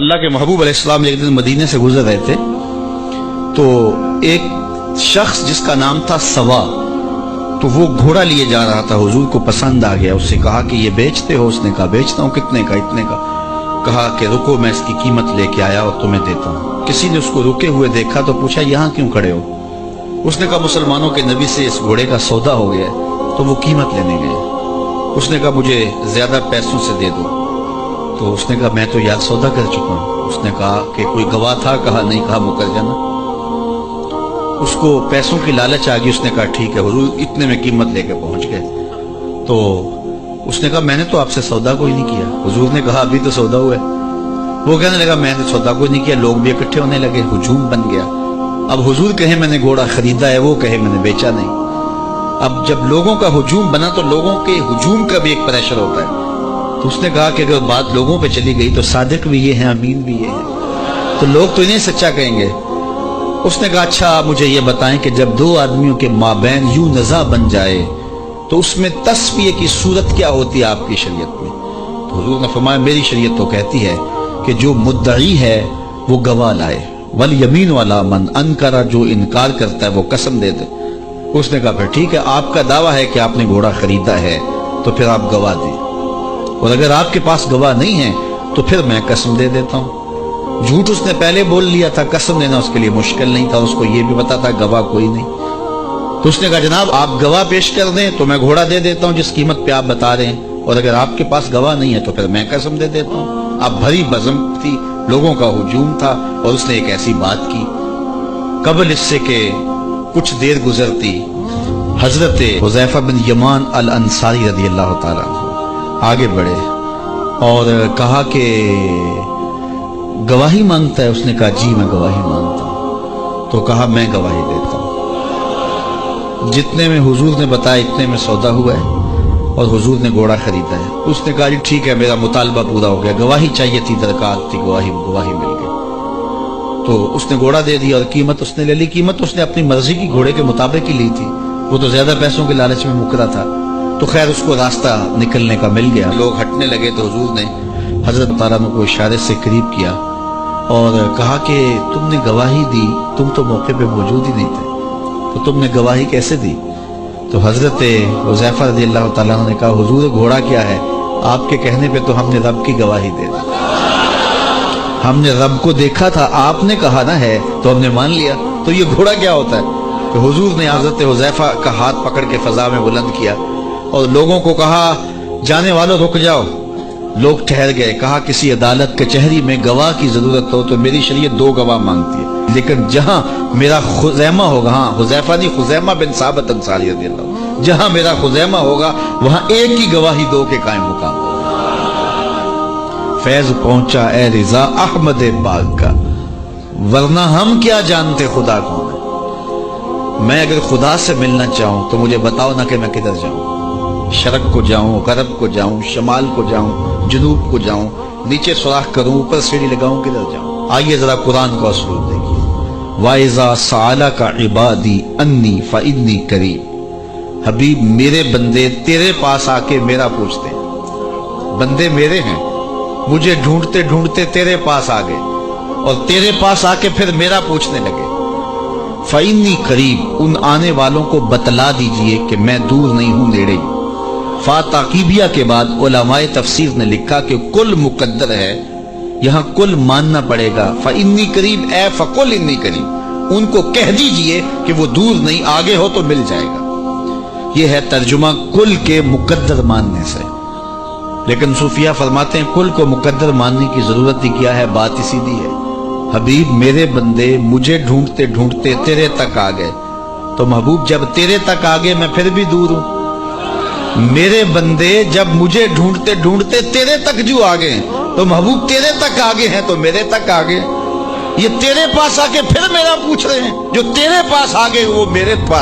اللہ کے محبوب علیہ السلام ایک دن مدینے سے گزر رہے تھے تو ایک شخص جس کا نام تھا سوا، تو وہ گھوڑا لیے جا رہا تھا، حضور کو پسند آ گیا، اس سے کہا کہ یہ بیچتے ہو؟ اس نے کہا بیچتا ہوں۔ کتنے کا؟ اتنے کا۔ کہا کہ رکو میں اس کی قیمت لے کے آیا اور تمہیں دیتا ہوں۔ کسی نے اس کو رکے ہوئے دیکھا تو پوچھا یہاں کیوں کھڑے ہو؟ اس نے کہا مسلمانوں کے نبی سے اس گھوڑے کا سودا ہو گیا ہے، تو وہ قیمت لینے گئے۔ اس نے کہا مجھے زیادہ پیسوں سے دے دو، تو اس نے کہا میں تو یار سودا کر چکا ہوں۔ اس نے کہا کہ کوئی گواہ تھا؟ کہا نہیں۔ کہا مکر جانا۔ اس کو پیسوں کی لالچ آ گئی، اس نے کہا ٹھیک ہے۔ حضور اتنے میں قیمت لے کے پہنچ گئے، تو اس نے کہا میں نے تو آپ سے سودا کوئی نہیں کیا۔ حضور نے کہا ابھی تو سودا ہوا ہے۔ وہ کہنے لگا میں نے سودا کوئی نہیں کیا۔ لوگ بھی اکٹھے ہونے لگے، ہجوم بن گیا۔ اب حضور کہے میں نے گھوڑا خریدا ہے، وہ کہے میں نے بیچا نہیں۔ اب جب لوگوں کا ہجوم بنا تو لوگوں کے ہجوم کا بھی ایک پریشر ہوتا ہے، تو اس نے کہا کہ اگر بات لوگوں پہ چلی گئی تو صادق بھی یہ ہیں، امین بھی یہ ہیں، تو لوگ تو انہیں سچا کہیں گے۔ اس نے کہا اچھا آپ مجھے یہ بتائیں کہ جب دو آدمیوں کے مابین یوں نزاع بن جائے تو اس میں تصفیہ کی صورت کیا ہوتی ہے آپ کی شریعت میں؟ تو حضور نے فرمایا میری شریعت تو کہتی ہے کہ جو مدعی ہے وہ گواہ لائے، والیمین علی من انکر، جو انکار کرتا ہے وہ قسم دے دے۔ اس نے کہا پھر ٹھیک ہے، آپ کا دعویٰ ہے کہ آپ نے گھوڑا خریدا ہے تو پھر آپ گواہ دیں، اور اگر آپ کے پاس گواہ نہیں ہے تو پھر میں قسم دے دیتا ہوں۔ جھوٹ اس نے پہلے بول لیا تھا، قسم دینا اس کے لیے مشکل نہیں تھا، اس کو یہ بھی پتا تھا گواہ کوئی نہیں۔ تو اس نے کہا جناب آپ گواہ پیش کر دیں تو میں گھوڑا دے دیتا ہوں جس قیمت پہ آپ بتا رہے ہیں، اور اگر آپ کے پاس گواہ نہیں ہے تو پھر میں قسم دے دیتا ہوں۔ اب بھری بزم تھی، لوگوں کا ہجوم تھا، اور اس نے ایک ایسی بات کی۔ قبل اس سے کہ کچھ دیر گزرتی، حضرت حذیفہ بن یمان الانصاری رضی اللہ تعالیٰ عنہ آگے بڑھے اور کہا کہ گواہی مانگتا ہے؟ اس نے کہا جی میں گواہی مانگتا ہوں۔ تو کہا میں گواہی دیتا ہوں، جتنے میں حضور نے بتایا اتنے میں سودا ہوا ہے اور حضور نے گھوڑا خریدا ہے۔ اس نے کہا جی ٹھیک ہے میرا مطالبہ پورا ہو گیا، گواہی چاہیے تھی، درکار تھی، گواہی مل گئی۔ تو اس نے گھوڑا دے دیا اور قیمت اس نے لے لی۔ قیمت اس نے اپنی مرضی کی گھوڑے کے مطابق ہی لی تھی، وہ تو زیادہ پیسوں کے لالچ میں مکرا تھا۔ تو خیر اس کو راستہ نکلنے کا مل گیا، لوگ ہٹنے لگے تو حضور نے حضرت تعالیٰ عنہ کو اشارے سے قریب کیا اور کہا کہ تم نے گواہی دی، تم تو موقع پہ موجود ہی نہیں تھے، تو تم نے گواہی کیسے دی؟ تو حضرت حذیفہ رضی اللہ تعالیٰ عنہ نے کہا حضور گھوڑا کیا ہے، آپ کے کہنے پہ تو ہم نے رب کی گواہی دے دی، ہم نے رب کو دیکھا تھا، آپ نے کہا نہ ہے تو ہم نے مان لیا، تو یہ گھوڑا کیا ہوتا ہے؟ تو حضور نے حضرت حذیفہ کا ہاتھ پکڑ کے فضا میں بلند کیا اور لوگوں کو کہا جانے والوں رک جاؤ۔ لوگ ٹھہر گئے۔ کہا کسی عدالت کچہری میں گواہ کی ضرورت ہو تو میری شریعت 2 گواہ مانگتی ہے، لیکن جہاں میرا خزیمہ ہوگا، ہاں حذیفہ نہیں، خزیمہ بن ثابت انصاری رضی اللہ عنہ، جہاں میرا خزیمہ ہوگا وہاں ایک ہی گواہی 2 کے قائم مقام ہوگا۔ فیض پہنچا اے رضا احمد پاک کا، ورنہ ہم کیا جانتے خدا کون ہے۔ میں اگر خدا سے ملنا چاہوں تو مجھے بتاؤ نہ کہ میں کدھر جاؤں، شرق کو جاؤں، غرب کو جاؤں، شمال کو جاؤں، جنوب کو جاؤں، نیچے سوراخ کروں، اوپر سیڑھی لگاؤں، کدھر جاؤں؟ آئیے ذرا قرآن کو اسلوب دیکھیے۔ وَإِذَا سَأَلَكَ عِبَادِي أَنِّي فَإِنِّي قَرِيبٌ، حبیب میرے بندے تیرے پاس آ کے میرا پوچھتے ہیں، بندے میرے ہیں، مجھے ڈھونڈتے ڈھونڈتے تیرے پاس آ گئے اور تیرے پاس آ کے پھر میرا پوچھنے لگے۔ فَإِنِّي قَرِيبٌ، ان آنے والوں کو بتلا دیجئے کہ میں دور نہیں ہوں، نیڑے ہی۔ فاتاقیبیہ کے بعد علماء تفسیر نے لکھا کہ کل مقدر ہے، یہاں کل ماننا پڑے گا۔ فَإِنِّي قَرِيبٌ اے فَقُلْ إِنِّي قَرِيبٌ، ان کو کہہ دیجئے کہ وہ دور نہیں، آگے ہو تو مل جائے گا۔ یہ ہے ترجمہ کل کے مقدر ماننے سے۔ لیکن صوفیہ فرماتے ہیں کل کو مقدر ماننے کی ضرورت ہی کیا ہے، بات ہی سیدھی ہے۔ حبیب میرے بندے مجھے ڈھونڈتے ڈھونڈتے تیرے تک آ گئے، تو محبوب جب تیرے تک آ گئے میں پھر بھی دور ہوں۔ میرے بندے جب مجھے ڈھونڈتے ڈھونڈتے تیرے تک جو آ گئے تو محبوب تیرے تک آگے ہیں تو میرے تک آگے۔ یہ تیرے پاس آ کے پھر میرا پوچھ رہے ہیں، جو تیرے پاس آگے وہ میرے پاس